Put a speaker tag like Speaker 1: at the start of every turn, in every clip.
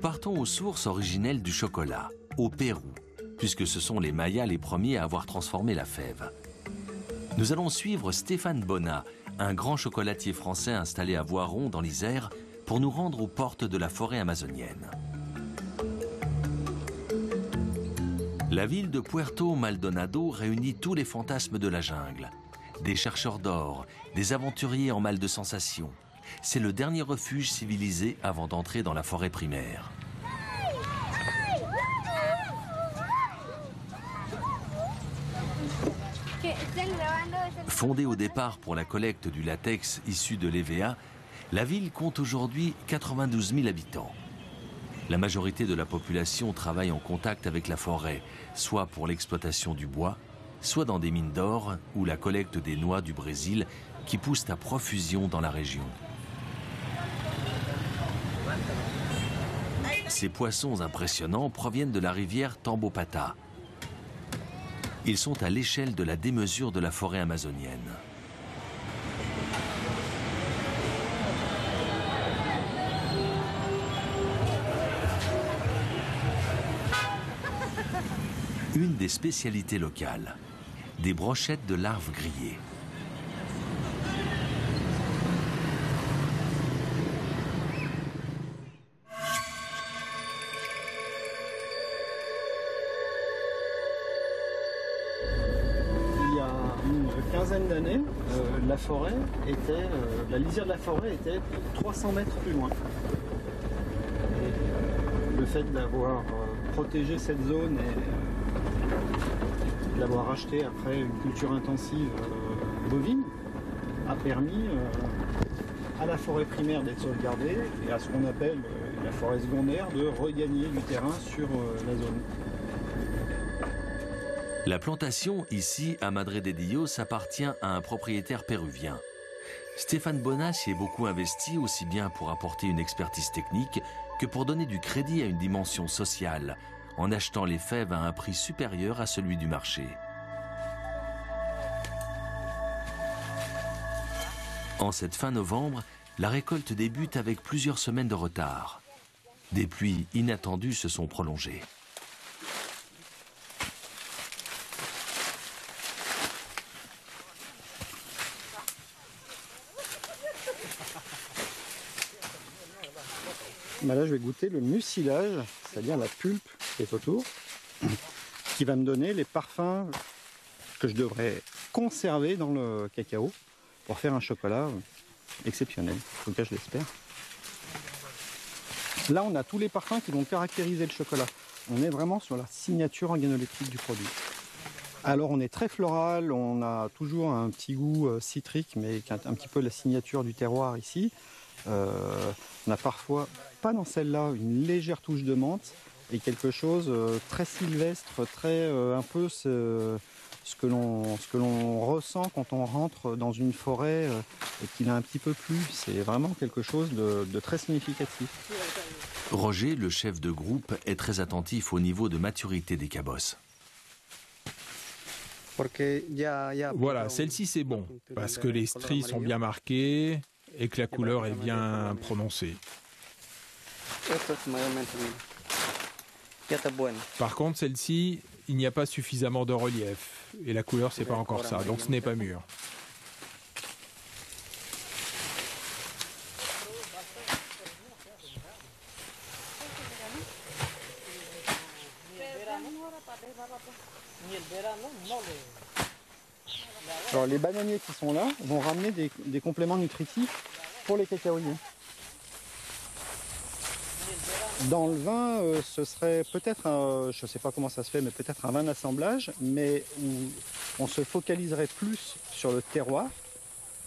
Speaker 1: partons aux sources originelles du chocolat, au Pérou, puisque ce sont les Mayas les premiers à avoir transformé la fève. Nous allons suivre Stéphane Bonnat, un grand chocolatier français installé à Voiron dans l'Isère, pour nous rendre aux portes de la forêt amazonienne. La ville de Puerto Maldonado réunit tous les fantasmes de la jungle. Des chercheurs d'or, des aventuriers en mal de sensations. C'est le dernier refuge civilisé avant d'entrer dans la forêt primaire. Fondée au départ pour la collecte du latex issu de l'EVA, la ville compte aujourd'hui 92 000 habitants. La majorité de la population travaille en contact avec la forêt, soit pour l'exploitation du bois, soit dans des mines d'or ou la collecte des noix du Brésil qui poussent à profusion dans la région. Ces poissons impressionnants proviennent de la rivière Tambopata. Ils sont à l'échelle de la démesure de la forêt amazonienne. Une des spécialités locales, des brochettes de larves grillées.
Speaker 2: Il y a une quinzaine d'années, la forêt était, la lisière de la forêt était 300 mètres plus loin. Et le fait d'avoir protégé cette zone et d'avoir acheté après une culture intensive bovine a permis à la forêt primaire d'être sauvegardée et à ce qu'on appelle la forêt secondaire de regagner du terrain sur la zone.
Speaker 1: La plantation ici à Madre de Dios appartient à un propriétaire péruvien. Stéphane Bonnat s'y est beaucoup investi aussi bien pour apporter une expertise technique que pour donner du crédit à une dimension sociale, en achetant les fèves à un prix supérieur à celui du marché. En cette fin novembre, la récolte débute avec plusieurs semaines de retard. Des pluies inattendues se sont prolongées.
Speaker 2: Là, je vais goûter le mucilage, c'est-à-dire la pulpe qui est autour, qui va me donner les parfums que je devrais conserver dans le cacao pour faire un chocolat exceptionnel. En tout cas, je l'espère. Là, on a tous les parfums qui vont caractériser le chocolat. On est vraiment sur la signature organoleptique du produit. Alors, on est très floral, on a toujours un petit goût citrique, mais qui est un petit peu la signature du terroir ici. On a parfois, pas dans celle-là, une légère touche de menthe et quelque chose très sylvestre, très un peu ce que l'on ressent quand on rentre dans une forêt et qu'il a un petit peu plu. C'est vraiment quelque chose de très significatif.
Speaker 1: Roger, le chef de groupe, est très attentif au niveau de maturité des cabosses.
Speaker 3: Voilà, celle-ci c'est bon, parce que les stries sont bien marquées et que la couleur est bien prononcée. Par contre, celle-ci, il n'y a pas suffisamment de relief, et la couleur c'est pas encore ça, donc ce n'est pas mûr.
Speaker 2: Alors les bananiers qui sont là vont ramener des compléments nutritifs pour les cacaoyers. Dans le vin, ce serait peut-être, je ne sais pas comment ça se fait, mais peut-être un vin d'assemblage, mais où on se focaliserait plus sur le terroir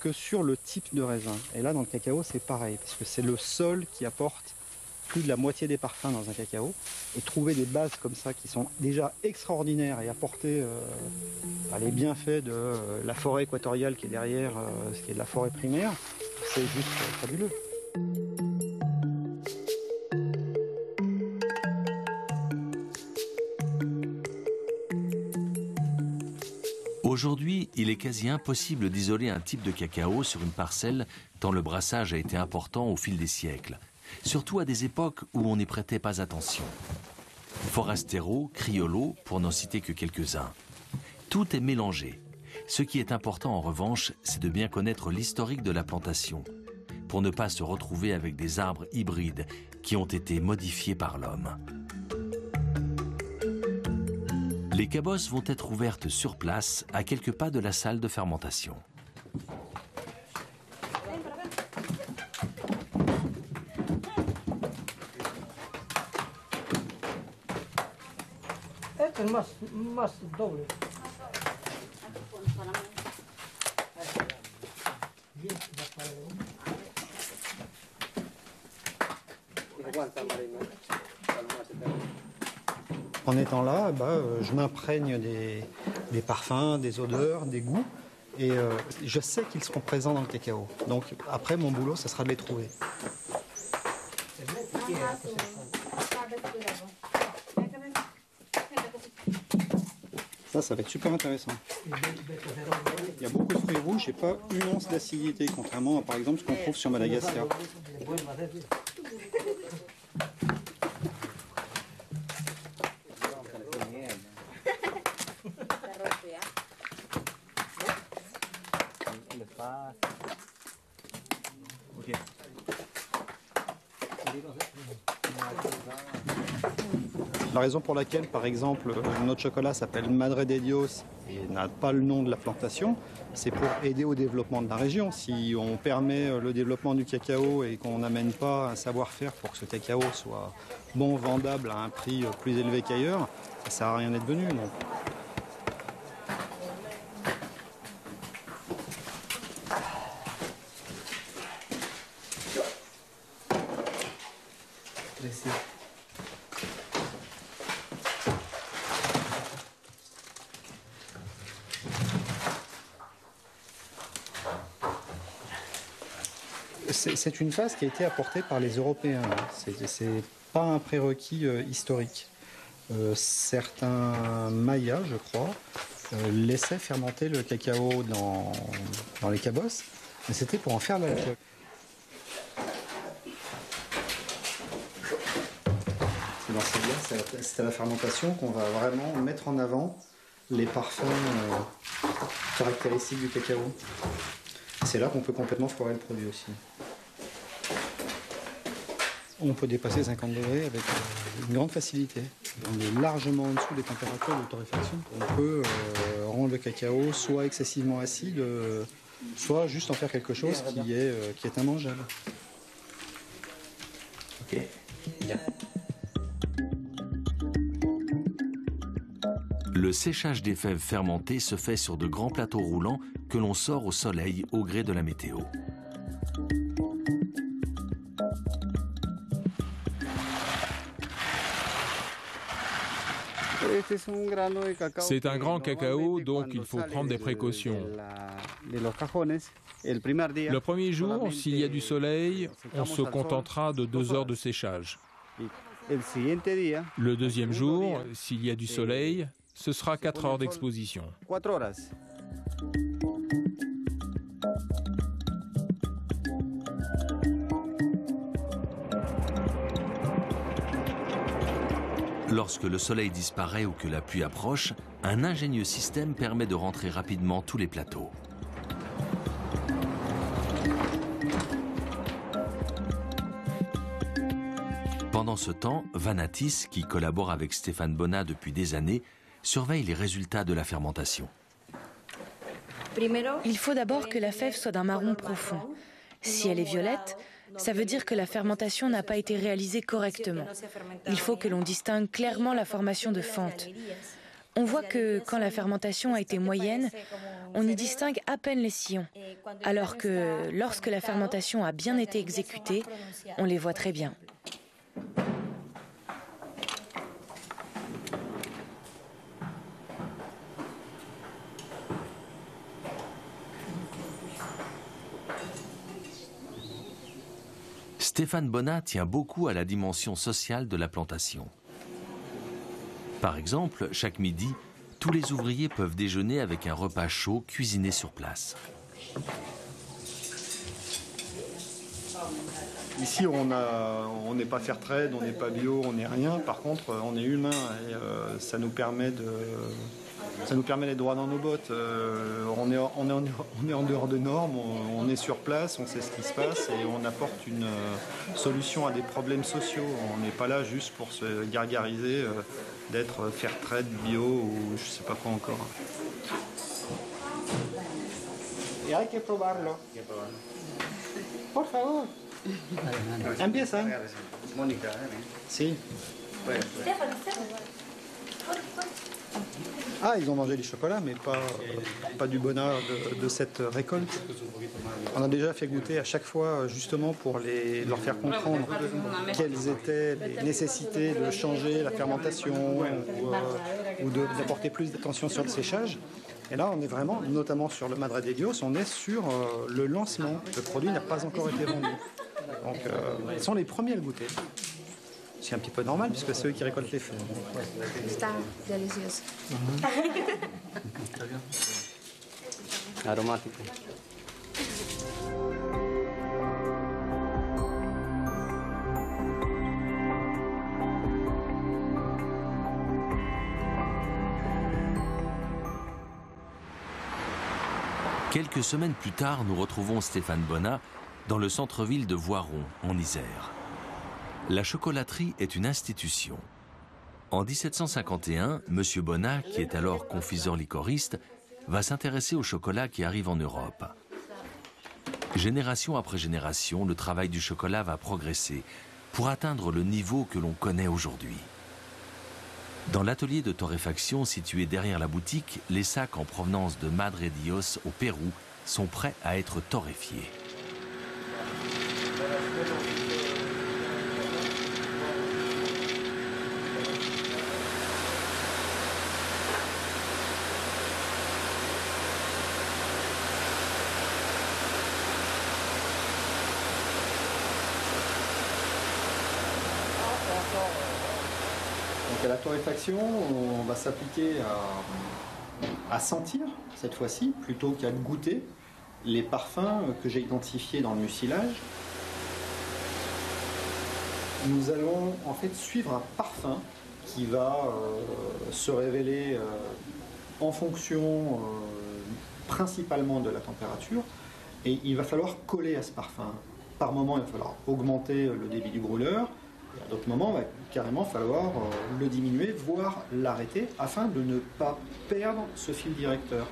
Speaker 2: que sur le type de raisin. Et là, dans le cacao, c'est pareil, parce que c'est le sol qui apporte plus de la moitié des parfums dans un cacao. Et trouver des bases comme ça qui sont déjà extraordinaires et apporter les bienfaits de la forêt équatoriale qui est derrière, ce qui est de la forêt primaire, c'est juste fabuleux.
Speaker 1: Aujourd'hui, il est quasi impossible d'isoler un type de cacao sur une parcelle tant le brassage a été important au fil des siècles. surtout à des époques où on n'y prêtait pas attention. Forastero, Criollo, pour n'en citer que quelques-uns. Tout est mélangé. Ce qui est important en revanche, c'est de bien connaître l'historique de la plantation, pour ne pas se retrouver avec des arbres hybrides qui ont été modifiés par l'homme. Les cabosses vont être ouvertes sur place, à quelques pas de la salle de fermentation.
Speaker 2: En étant là, je m'imprègne des parfums, des odeurs, des goûts, et je sais qu'ils seront présents dans le cacao. Donc après, mon boulot, ce sera de les trouver. Ça va être super intéressant. Il y a beaucoup de fruits rouges et pas une once d'acidité, contrairement à par exemple ce qu'on trouve sur Madagascar. La raison pour laquelle, par exemple, notre chocolat s'appelle Madre de Dios et n'a pas le nom de la plantation, c'est pour aider au développement de la région. Si on permet le développement du cacao et qu'on n'amène pas un savoir-faire pour que ce cacao soit bon, vendable à un prix plus élevé qu'ailleurs, ça ne sert à rien d'être venu. Donc. C'est une phase qui a été apportée par les Européens. C'est pas un prérequis historique. Certains Mayas, je crois, laissaient fermenter le cacao dans les cabosses, mais c'était pour en faire de l'alcool. Dans celle-là, c'est à la fermentation qu'on va vraiment mettre en avant les parfums caractéristiques du cacao. C'est là qu'on peut complètement foirer le produit aussi. On peut dépasser 50 degrés avec une grande facilité. On est largement en dessous des températures de torréfaction. On peut rendre le cacao soit excessivement acide, soit juste en faire quelque chose qui est immangeable. Ok. Bien.
Speaker 1: Le séchage des fèves fermentées se fait sur de grands plateaux roulants que l'on sort au soleil au gré de la météo.
Speaker 3: C'est un grand cacao, donc il faut prendre des précautions. Le premier jour, s'il y a du soleil, on se contentera de 2 heures de séchage. Le deuxième jour, s'il y a du soleil, ce sera 4 heures d'exposition.
Speaker 1: Lorsque le soleil disparaît ou que la pluie approche, un ingénieux système permet de rentrer rapidement tous les plateaux. Pendant ce temps, Vanatis, qui collabore avec Stéphane Bonnat depuis des années, surveille les résultats de la fermentation.
Speaker 4: Il faut d'abord que la fève soit d'un marron profond. Si elle est violette, ça veut dire que la fermentation n'a pas été réalisée correctement. Il faut que l'on distingue clairement la formation de fente. On voit que quand la fermentation a été moyenne, on y distingue à peine les sillons, alors que lorsque la fermentation a bien été exécutée, on les voit très bien.
Speaker 1: Stéphane Bonnat tient beaucoup à la dimension sociale de la plantation. Par exemple, chaque midi, tous les ouvriers peuvent déjeuner avec un repas chaud cuisiné sur place.
Speaker 2: Ici, on n'est pas fair trade, on n'est pas bio, on n'est rien. Par contre, on est humain et ça nous permet d'être droit dans nos bottes. On est en dehors de normes, on est sur place, on sait ce qui se passe et on apporte une solution à des problèmes sociaux. On n'est pas là juste pour se gargariser d'être fair trade, bio ou je sais pas quoi encore. Y hay que probarlo. Por favor. Empieza.
Speaker 5: Mónica,
Speaker 2: Si. Ah, ils ont mangé du chocolat, mais pas du bonheur de cette récolte. On a déjà fait goûter à chaque fois, justement, pour leur faire comprendre quelles étaient les nécessités de changer la fermentation ou d'apporter plus d'attention sur le séchage. Et là, on est vraiment, notamment sur le Madre de Dios, on est sur le lancement. Le produit n'a pas encore été vendu. Donc, ils sont les premiers à le goûter. C'est un petit peu normal puisque c'est eux qui récoltent les feuilles.
Speaker 6: Está delicioso.
Speaker 5: Aromático.
Speaker 1: Quelques semaines plus tard, nous retrouvons Stéphane Bonnat dans le centre-ville de Voiron, en Isère. La chocolaterie est une institution. En 1751, M. Bonnat, qui est alors confiseur liquoriste, va s'intéresser au chocolat qui arrive en Europe. Génération après génération, le travail du chocolat va progresser pour atteindre le niveau que l'on connaît aujourd'hui. Dans l'atelier de torréfaction situé derrière la boutique, les sacs en provenance de Madre de Dios au Pérou sont prêts à être torréfiés.
Speaker 2: Donc à la torréfaction, on va s'appliquer à sentir, cette fois-ci, plutôt qu'à goûter les parfums que j'ai identifiés dans le mucilage. Nous allons en fait suivre un parfum qui va se révéler en fonction principalement de la température, et il va falloir coller à ce parfum. Par moment, il va falloir augmenter le débit du brûleur, et à d'autres moments, il va carrément falloir le diminuer, voire l'arrêter, afin de ne pas perdre ce fil directeur.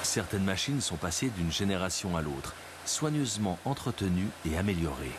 Speaker 1: Certaines machines sont passées d'une génération à l'autre, soigneusement entretenues et améliorées.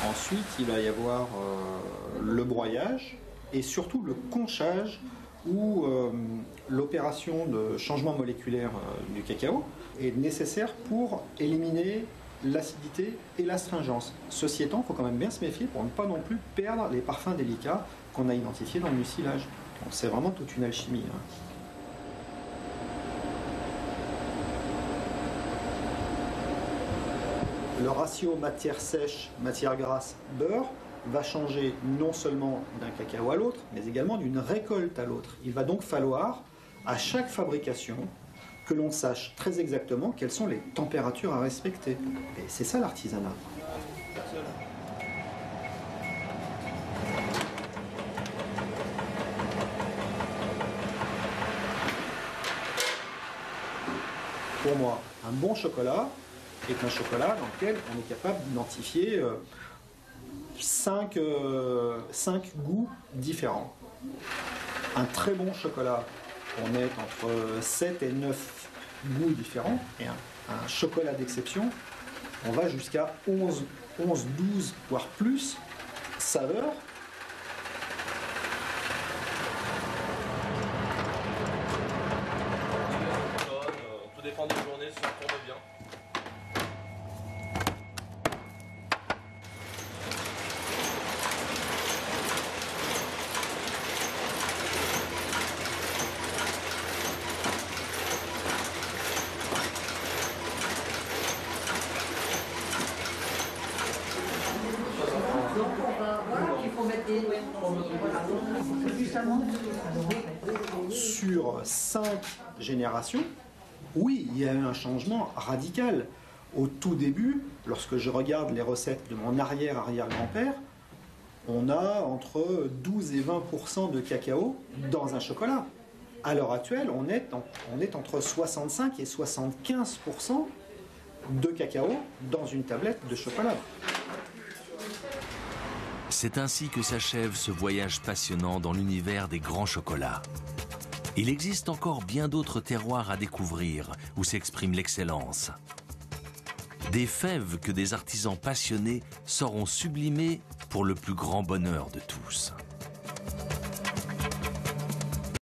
Speaker 2: Ensuite, il va y avoir le broyage et surtout le conchage où l'opération de changement moléculaire du cacao est nécessaire pour éliminer l'acidité et l'astringence. Ceci étant, il faut quand même bien se méfier pour ne pas non plus perdre les parfums délicats qu'on a identifiés dans le mucilage. Donc c'est vraiment toute une alchimie. Le ratio matière sèche, matière grasse, beurre va changer non seulement d'un cacao à l'autre, mais également d'une récolte à l'autre. Il va donc falloir, à chaque fabrication, que l'on sache très exactement quelles sont les températures à respecter. Et c'est ça l'artisanat. Pour moi, un bon chocolat est un chocolat dans lequel on est capable d'identifier 5 goûts différents. Un très bon chocolat, on est entre 7 et 9 goûts différents, et un chocolat d'exception, on va jusqu'à 11, 12, voire plus saveurs. Sur 5 générations, oui, il y a eu un changement radical. Au tout début, lorsque je regarde les recettes de mon arrière-arrière-grand-père, on a entre 12 et 20% de cacao dans un chocolat. À l'heure actuelle, on est entre 65 et 75% de cacao dans une tablette de chocolat.
Speaker 1: C'est ainsi que s'achève ce voyage passionnant dans l'univers des grands chocolats. Il existe encore bien d'autres terroirs à découvrir où s'exprime l'excellence. Des fèves que des artisans passionnés sauront sublimer pour le plus grand bonheur de tous.